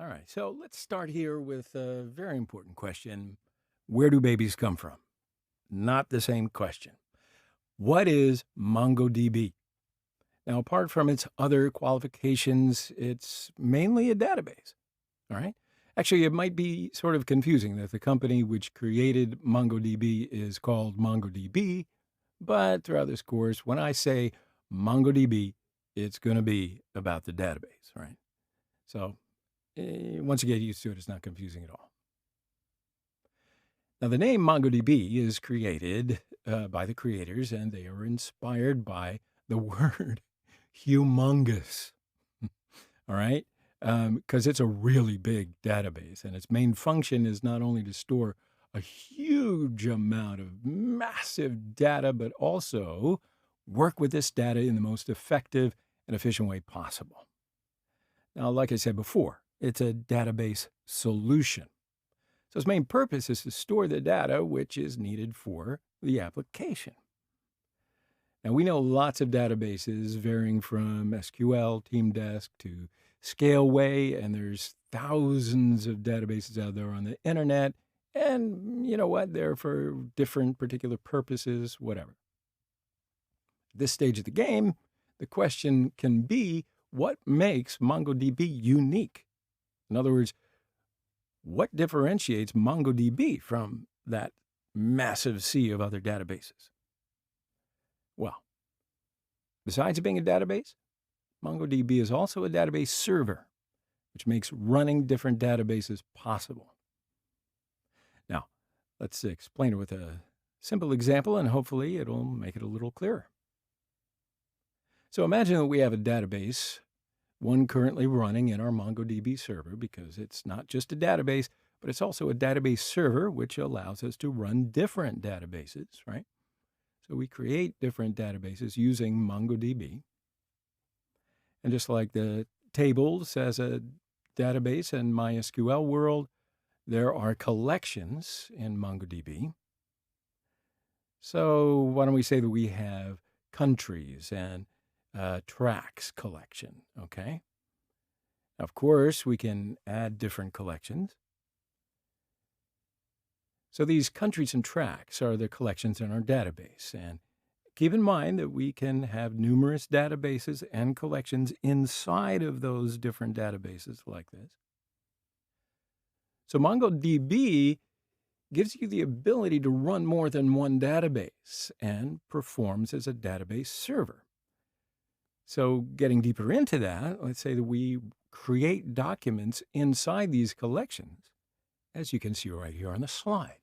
All right, so let's start here with a very important question. Where do babies come from? Not the same question. What is MongoDB? Now, apart from its other qualifications, it's mainly a database. All right. Actually, it might be sort of confusing that the company which created MongoDB is called MongoDB, but throughout this course, when I say MongoDB, it's going to be about the database, right? So once you get used to it, it's not confusing at all. Now, the name MongoDB is created by the creators, and they are inspired by the word humongous. All right? Because it's a really big database, and its main function is not only to store a huge amount of massive data, but also work with this data in the most effective and efficient way possible. Now, like I said before, it's a database solution. So its main purpose is to store the data which is needed for the application. Now, we know lots of databases varying from SQL, Team Desk to Scaleway, and there's thousands of databases out there on the internet. And you know what? They're for different particular purposes, whatever. At this stage of the game, the question can be, what makes MongoDB unique? In other words, what differentiates MongoDB from that massive sea of other databases? Well, besides being a database, MongoDB is also a database server, which makes running different databases possible. Now, let's explain it with a simple example, and hopefully it'll make it a little clearer. So imagine that we have a database, one currently running in our MongoDB server, because it's not just a database, but it's also a database server, which allows us to run different databases, right? So we create different databases using MongoDB. And just like the tables as a database in MySQL world, there are collections in MongoDB. So why don't we say that we have countries and tracks collection, okay? Of course, we can add different collections. So these countries and tracks are the collections in our database. And keep in mind that we can have numerous databases and collections inside of those different databases like this. So MongoDB gives you the ability to run more than one database and performs as a database server. So getting deeper into that, let's say that we create documents inside these collections, as you can see right here on the slide.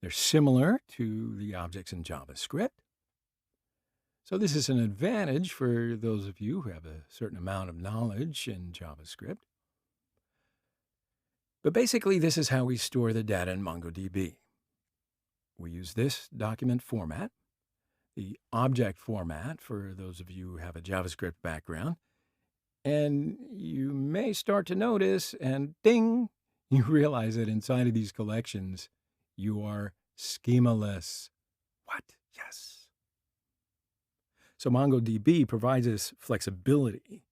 They're similar to the objects in JavaScript. So this is an advantage for those of you who have a certain amount of knowledge in JavaScript. But basically, this is how we store the data in MongoDB. We use this document format, the object format for those of you who have a JavaScript background. And you may start to notice, and ding, you realize that inside of these collections, you are schemaless. What? Yes. So MongoDB provides us flexibility.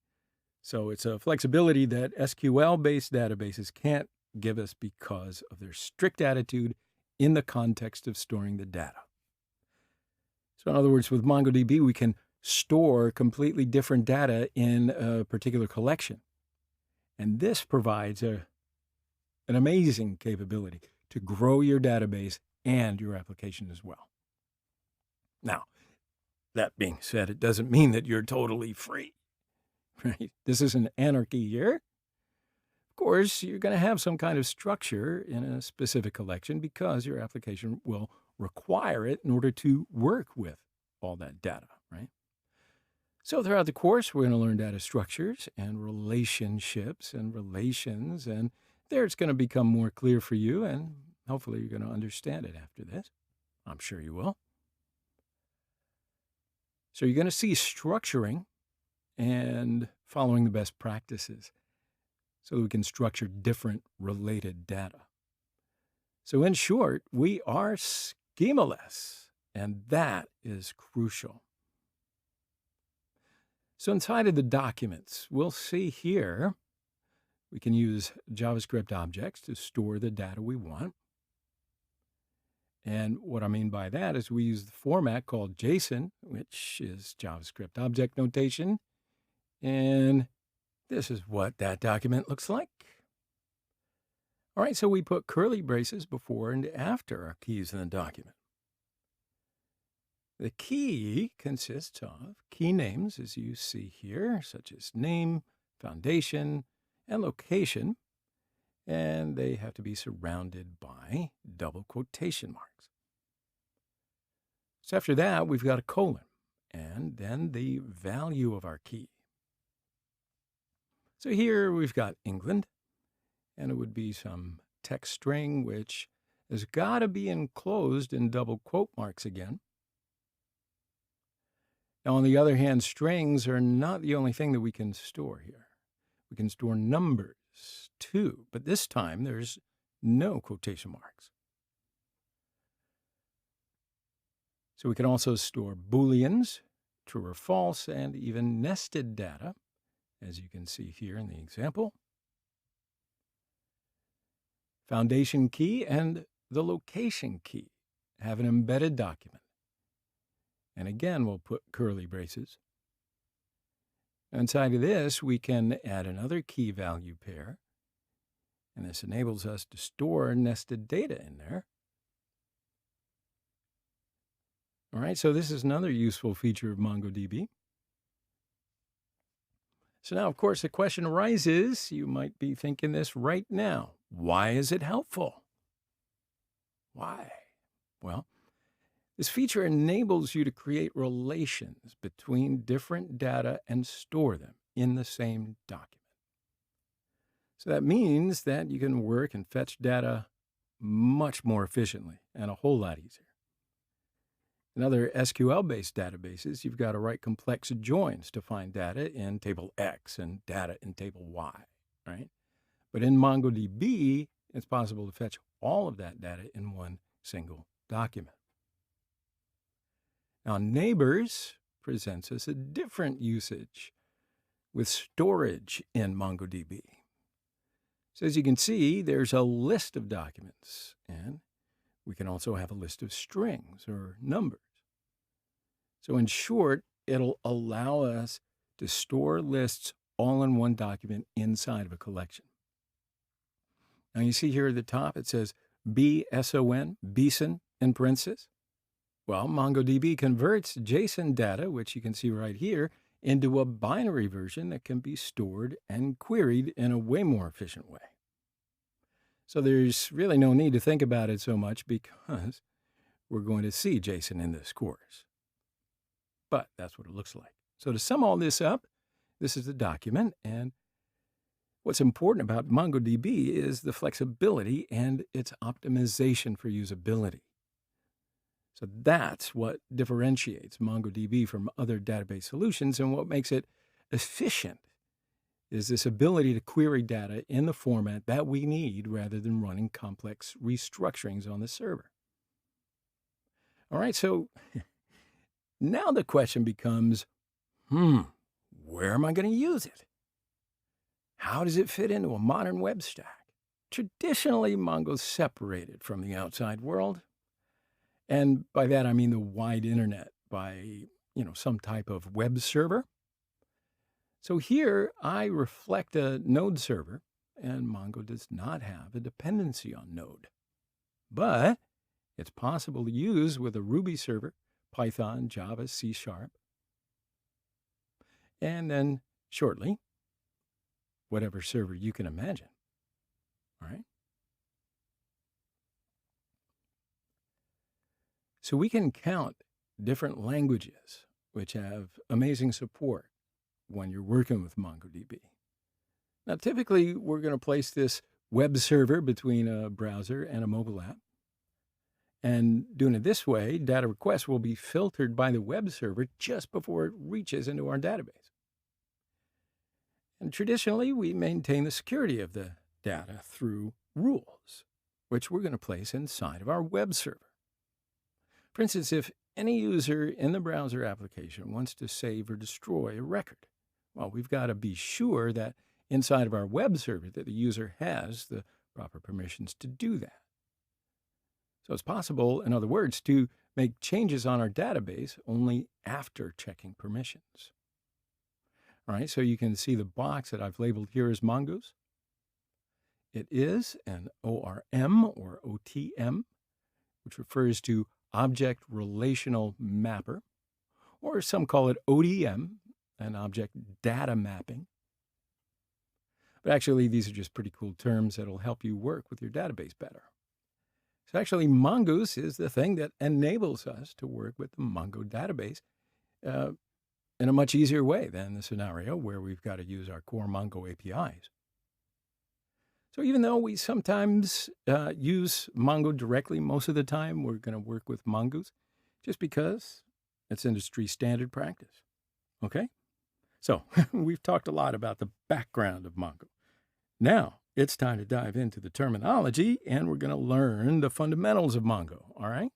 So it's a flexibility that SQL-based databases can't give us because of their strict attitude in the context of storing the data. So in other words, with MongoDB, we can store completely different data in a particular collection. And this provides an amazing capability to grow your database and your application as well. Now, that being said, it doesn't mean that you're totally free, right? This isn't anarchy here. Of course, you're going to have some kind of structure in a specific collection because your application will require it in order to work with all that data, right? So throughout the course, we're going to learn data structures and relationships and relations, and there it's going to become more clear for you, and hopefully you're going to understand it after this. I'm sure you will. So you're going to see structuring and following the best practices so that we can structure different related data. So in short, we are schemaless, and that is crucial. So inside of the documents, we'll see here We can use JavaScript objects to store the data we want. And what I mean by that is we use the format called JSON, which is JavaScript object notation. And this is what that document looks like. All right, so we put curly braces before and after our keys in the document. The key consists of key names, as you see here, such as name, foundation, and location, and they have to be surrounded by double quotation marks. So after that, we've got a colon, and then the value of our key. So here we've got England, and it would be some text string, which has got to be enclosed in double quote marks again. Now, on the other hand, strings are not the only thing that we can store here. We can store numbers too, but this time there's no quotation marks. So we can also store Booleans, true or false, and even nested data, as you can see here in the example. Foundation key and the location key have an embedded document. And again, we'll put curly braces. Inside of this, we can add another key value pair. And this enables us to store nested data in there. All right, so this is another useful feature of MongoDB. So now, of course, the question arises, you might be thinking this right now. Why is it helpful? Why? Well, this feature enables you to create relations between different data and store them in the same document. So that means that you can work and fetch data much more efficiently and a whole lot easier. In other SQL-based databases, you've got to write complex joins to find data in table X and data in table Y, right? But in MongoDB, it's possible to fetch all of that data in one single document. Now, neighbors presents us a different usage with storage in MongoDB. So as you can see, there's a list of documents, and we can also have a list of strings or numbers. So in short, it'll allow us to store lists all in one document inside of a collection. Now you see here at the top, it says BSON, BSON in parentheses. Well, MongoDB converts JSON data, which you can see right here, into a binary version that can be stored and queried in a way more efficient way. So there's really no need to think about it so much because we're going to see JSON in this course. But that's what it looks like. So to sum all this up, this is the document, and what's important about MongoDB is the flexibility and its optimization for usability. So that's what differentiates MongoDB from other database solutions, and what makes it efficient is this ability to query data in the format that we need rather than running complex restructurings on the server. All right, so now the question becomes, where am I going to use it? How does it fit into a modern web stack? Traditionally, Mongo's separated from the outside world. And by that, I mean the wide internet by, some type of web server. So here I reflect a Node server, and Mongo does not have a dependency on Node. But it's possible to use with a Ruby server, Python, Java, C#. And then shortly, whatever server you can imagine. All right? So we can count different languages which have amazing support when you're working with MongoDB. Now, typically, we're going to place this web server between a browser and a mobile app. And doing it this way, data requests will be filtered by the web server just before it reaches into our database. And traditionally, we maintain the security of the data through rules, which we're going to place inside of our web server. For instance, if any user in the browser application wants to save or destroy a record, well, we've got to be sure that inside of our web server that the user has the proper permissions to do that. So it's possible, in other words, to make changes on our database only after checking permissions. All right, so you can see the box that I've labeled here as Mongoose. It is an ORM or OTM, which refers to Object Relational Mapper, or some call it ODM, an Object Data Mapping. But actually, these are just pretty cool terms that'll help you work with your database better. So actually, Mongoose is the thing that enables us to work with the Mongo database in a much easier way than the scenario where we've got to use our core Mongo APIs. So even though we sometimes use Mongo directly, most of the time we're going to work with Mongoose just because it's industry standard practice. Okay? So we've talked a lot about the background of Mongo. Now it's time to dive into the terminology, and we're going to learn the fundamentals of Mongo, all right?